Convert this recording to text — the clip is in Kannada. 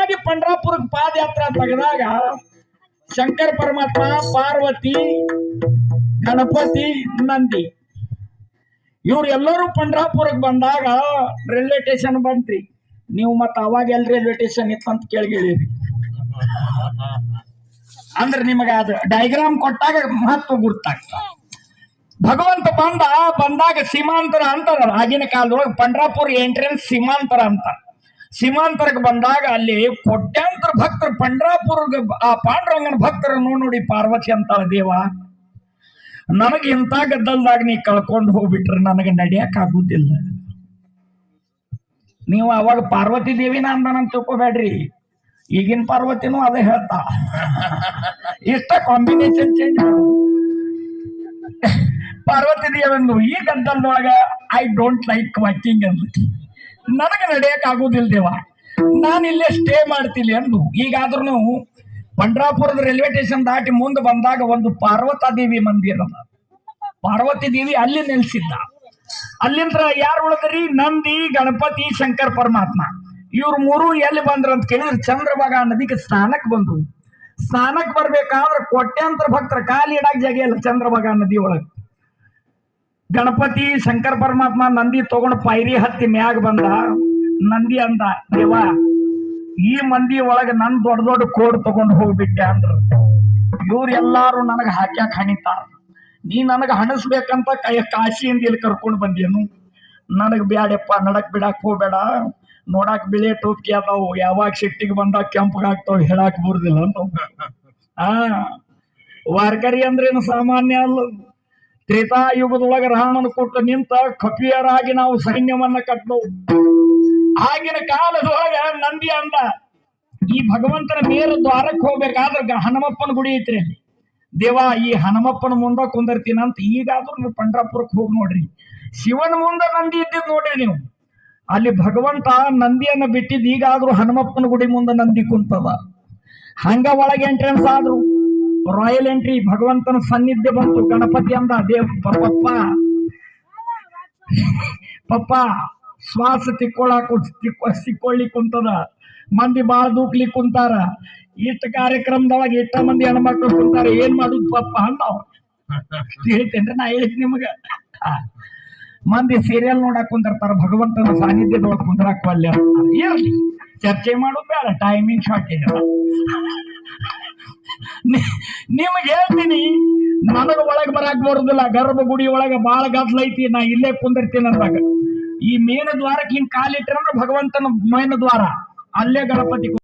ಸಲುವಾಗಿ ಪಂಡ್ರಾಪುರಕ್ಕೆ ಪಾದಯಾತ್ರಾ ತೆಗೆದಾಗ ಶಂಕರ ಪರಮಾತ್ಮ, ಪಾರ್ವತಿ, ಗಣಪತಿ, ನಂದಿ ಇವ್ರೆಲ್ಲರೂ ಪಂಡ್ರಾಪುರಕ್ಕೆ ಬಂದಾಗ ರೈಲ್ವೆ ಸ್ಟೇಷನ್ ಬಂತ್ರಿ. ನೀವು ಮತ್ತ ಅವಾಗ ಎಲ್ ರೈಲ್ವೆ ಸ್ಟೇಷನ್ ಇತ್ತಂತ ಕೇಳಿರಿ. ಅಂದ್ರೆ ನಿಮಗೆ ಅದು ಡಯಾಗ್ರಾಮ್ ಕೊಟ್ಟಾಗ ಮಹತ್ವ ಗುರ್ತಾಗ್ತದೆ. ಭಗವಂತ ಬಂದಾಗ ಸೀಮಾಂತರ ಅಂತಾರ. ಆಗಿನ ಕಾಲದೊಳಗೆ ಪಂಡ್ರಾಪುರ ಎಂಟ್ರೆನ್ಸ್ ಸೀಮಾಂತರ ಅಂತ. ಸೀಮಾಂತರಕ್ಕೆ ಬಂದಾಗ ಅಲ್ಲಿ ಕೋಟ್ಯಾಂತರ ಭಕ್ತರು ಪಂಡ್ರಾಪುರ್ಗೆ ಆ ಪಾಂಡುರಂಗನ ಭಕ್ತರನ್ನು ನೋಡಿ ಪಾರ್ವತಿ ಅಂತಾಳ, ದೇವ ನನಗೆ ಇಂಥ ಗದ್ದಲ್ದಾಗ ನೀ ಕಳ್ಕೊಂಡು ಹೋಗ್ಬಿಟ್ರೆ ನನಗೆ ನಡಿಯಕ್ ಆಗುದಿಲ್ಲ. ನೀವು ಅವಾಗ ಪಾರ್ವತಿ ದೇವಿನ ಅಂದನಂತ ತಿಳ್ಕೊಬೇಡ್ರಿ, ಈಗಿನ ಪಾರ್ವತಿನೂ ಅದೇ ಹೇಳ್ತಾ. ಇಷ್ಟ ಕಾಂಬಿನೇಷನ್ ಚೇಂಜ್ ಪಾರ್ವತಿ ದೇವಂದು ಈ ಗದ್ದಲ್ದೊಳಗ ಐ ಡೋಂಟ್ ಲೈಕ್ ವಾಕಿಂಗ್ ಅಂದ್ಬಿಟ್ಟು ನನಗೆ ನಡೆಯಕ್ ಆಗುದಿಲ್ಲ ದೇವ, ನಾನು ಇಲ್ಲೇ ಸ್ಟೇ ಮಾಡ್ತೀನಿ ಅಂದು. ಈಗಾದ್ರೂ ಪಂಡ್ರಾಪುರದ ರೈಲ್ವೆ ಸ್ಟೇಷನ್ ದಾಟಿ ಮುಂದೆ ಬಂದಾಗ ಒಂದು ಪಾರ್ವತಾ ದೇವಿ ಮಂದಿರ ಅದ. ಪಾರ್ವತಿ ದೇವಿ ಅಲ್ಲಿ ನೆಲೆಸಿದ್ದ. ಅಲ್ಲಿಂದ ಯಾರು ಉಳಿದ್ರಿ? ನಂದಿ, ಗಣಪತಿ, ಶಂಕರ ಪರಮಾತ್ಮ. ಇವ್ರು ಮೂರು ಎಲ್ಲಿ ಬಂದ್ರ ಅಂತ ಕೇಳಿದ್ರೆ ಚಂದ್ರಭಾಗಾ ನದಿಗೆ ಸ್ನಾನಕ್ಕೆ ಬಂದ್ರು. ಸ್ನಾನಕ್ಕೆ ಬರ್ಬೇಕಾದ್ರೆ ಕೋಟ್ಯಾಂತರ ಭಕ್ತರ ಕಾಲಿ ಇಡಾಕ್ ಜಾಗ ಇಲ್ಲ ಚಂದ್ರಭಾಗಾ ನದಿ ಒಳಗೆ. ಗಣಪತಿ, ಶಂಕರ ಪರಮಾತ್ಮ, ನಂದಿ ತಗೊಂಡು ಪೈರಿ ಹತ್ತಿ ಮ್ಯಾಗ ಬಂದ. ನಂದಿ ಅಂದ, ದೇವ ಈ ಮಂದಿ ಒಳಗೆ ನನ್ ದೊಡ್ಡ ದೊಡ್ಡ ಕೋಡ್ ತಗೊಂಡು ಹೋಗ್ಬಿಟ್ಟೆ ಅಂದ್ರ ಇವ್ರು ಎಲ್ಲಾರು ನನಗೆ ಹಾಕ್ಯಾಕ ಹಣಿತಾರ. ನೀ ನನಗೆ ಹಣಿಸ್ಬೇಕಂತ ಕಾಶಿಯಿಂದ ಇಲ್ಲಿ ಕರ್ಕೊಂಡು ಬಂದೇನು? ನನಗ್ ಬ್ಯಾಡಪ್ಪ, ನಡಕ್ ಬಿಡಾಕ್ ಹೋಗ್ಬೇಡ. ನೋಡಾಕ್ ಬಿಳೆ ಟೋಪ್ಕಿ ಅದಾವು, ಯಾವಾಗ ಸಿಟ್ಟಿಗೆ ಬಂದಾಗ ಕೆಂಪಗಾಗ್ತಾವ, ಹೇಳಾಕ್ ಬರುದಿಲ್ಲ ಅಂತ. ವಾರ್ಕರಿ ಅಂದ್ರೇನು ಸಾಮಾನ್ಯ ಅಲ್ಲ. ತ್ರೇತಾಯುಗದೊಳಗೆ ರಾಮನ ಕೊಟ್ಟು ನಿಂತ ಕಪಿಯರಾಗಿ ನಾವು ಸೈನ್ಯವನ್ನ ಕಟ್ಟವು. ಆಗಿನ ಕಾಲದೊಳಗ ನಂದಿ ಅಂದ, ಈ ಭಗವಂತನ ಮೇರು ದ್ವಾರಕ್ಕೆ ಹೋಗ್ಬೇಕಾದ್ರೆ ಹನುಮಪ್ಪನ ಗುಡಿ ಐತ್ರಿ ಅಲ್ಲಿ. ದೇವ ಈ ಹನುಮಪ್ಪನ ಮುಂದ ಕುಂದಿರ್ತೀನಂತ. ಈಗಾದ್ರೂ ನೀವು ಪಂಡ್ರಾಪುರಕ್ಕೆ ಹೋಗಿ ನೋಡ್ರಿ, ಶಿವನ ಮುಂದ ನಂದಿ ಇದ್ದಿದ್ ನೋಡ್ರಿ ನೀವು. ಅಲ್ಲಿ ಭಗವಂತ ನಂದಿಯನ್ನ ಬಿಟ್ಟಿದ್, ಈಗಾದ್ರೂ ಹನುಮಪ್ಪನ ಗುಡಿ ಮುಂದೆ ನಂದಿ ಕುಂತದ. ಹಂಗ ಒಳಗೆ ಎಂಟ್ರೆನ್ಸ್ ಆದ್ರು ರಾಯಲ್ ಎಂಟ್ರಿ. ಭಗವಂತನ ಸನ್ನಿಧ್ಯ ಬಂತು. ಗಣಪತಿ ಅಂದ, ಪಪ್ಪ ಶ್ವಾಸ ಸಿಕ್ಕೊಳ್ಳಿ ಕುಂತದ, ಮಂದಿ ಬಾಳ ದೂಕ್ಲಿ ಕುಂತಾರ, ಇಷ್ಟ ಕಾರ್ಯಕ್ರಮದೊಳಗೆ ಇಷ್ಟ ಮಂದಿ ಹೆಣ್ಮಕ್ಳು ಕುಂತಾರ, ಏನ್ ಮಾಡುದು ಪಪ್ಪ ಅಂದ. ಹೇಳ್ತೇನ್ರಿ ನಾ ಹೇಳಿದ್ ನಿಮಗ. ಮಂದಿ ಸೀರಿಯಲ್ ನೋಡಕ್ ಕುಂದಿರ್ತಾರ, ಭಗವಂತನ ಸಾನ್ನಿಧ್ಯದೊಳಗೆ ಕುಂದ್ರಾಕ್ ಒಲ್ಲೆ ಇರ್ಲಿ, ಚರ್ಚೆ ಮಾಡೋದು ಬೇಡ, ಟೈಮಿಂಗ್ ಶಾರ್ಟೇಜ್ ಅದ. ನಿಮಗೆ ಹೇಳ್ತೀನಿ, ನನಗ ಒಳಗೆ ಬರಾಕ್ ಬರುದಿಲ್ಲ. ಗರ್ಭಗುಡಿ ಒಳಗೆ ಬಾಳ ಗದ್ಲೈತಿ, ನಾ ಇಲ್ಲೇ ಕುಂದಿರ್ತೀನಿ ಅಂದಾಗ ಈ ಮೇನ ದ್ವಾರಕ್ಕೆ ಹಿಂಗ್ ಕಾಲಿಟ್ರಂದ್ರೆ ಭಗವಂತನ ಮೇನ ದ್ವಾರ, ಅಲ್ಲೇ ಗಣಪತಿ